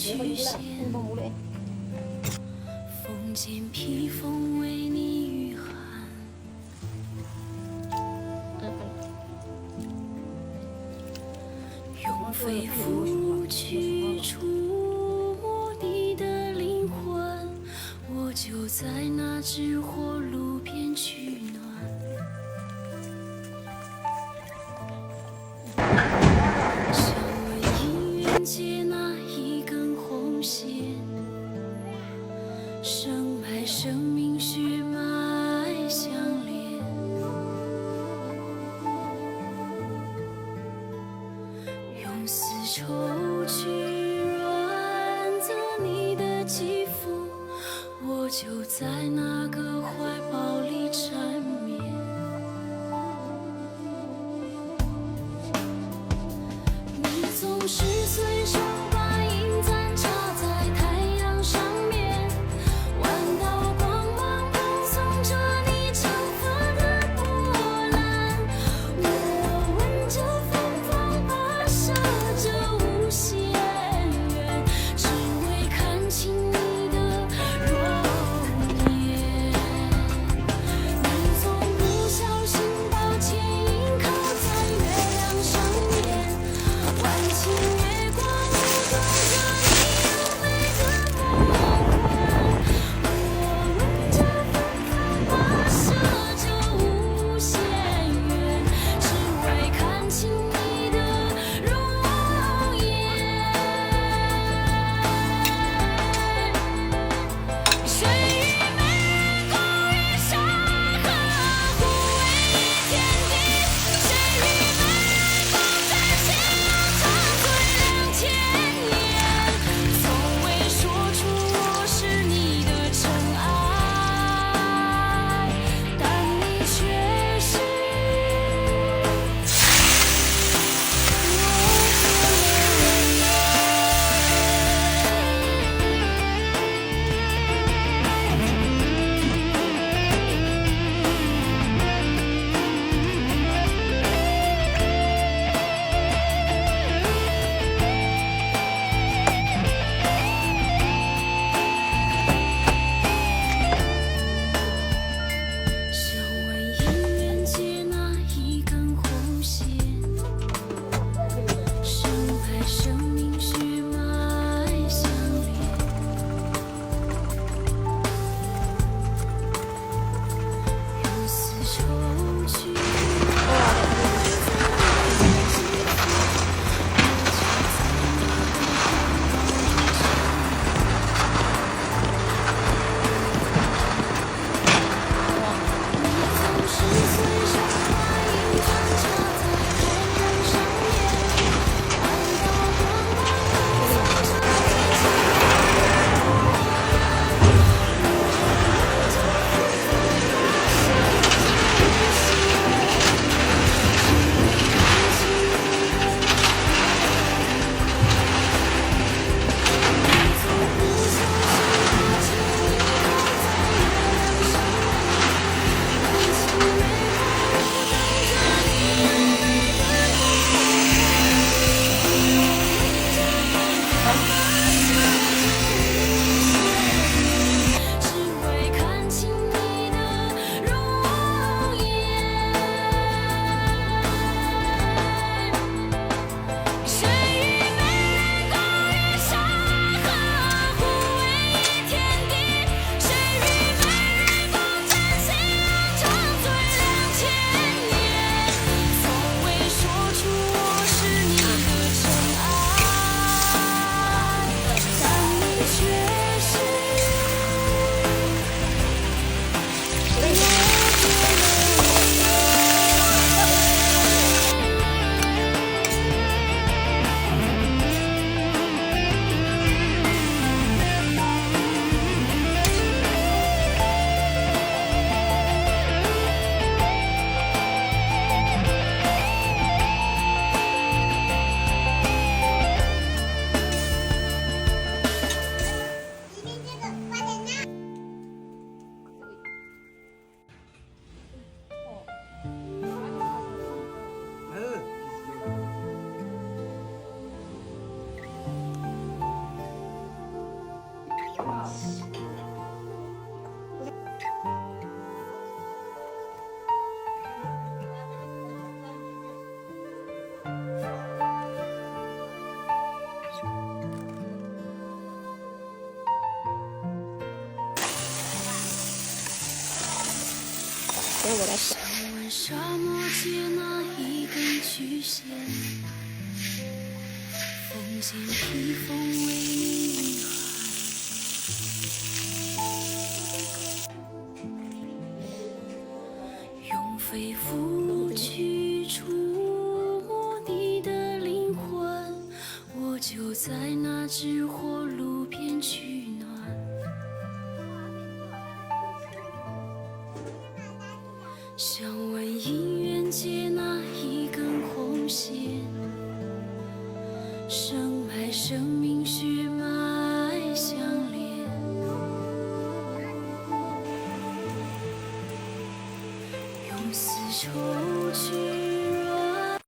曲线，风间披风为你御寒。用肺腑去触摸你的灵魂，我就在那只火炉边取暖。想为姻缘结那一根红线，生脉生命血脉相连。用丝绸去润泽你的肌肤，我就在那个怀抱里缠绵。你总是随手把银簪插在太阳上面，弯道光芒恭送着你长发的波澜。我闻着芬芳跋涉着无限远，只为看清你的容颜。你总不小心把剪影靠在月亮上面，万顷月想问沙漠界那一根曲线，分间披风为你御寒，用肺腑去触摸你的灵魂，我就在那只火炉边取暖。想问姻缘界那一根红线，生脉生命血脉相连，用丝绸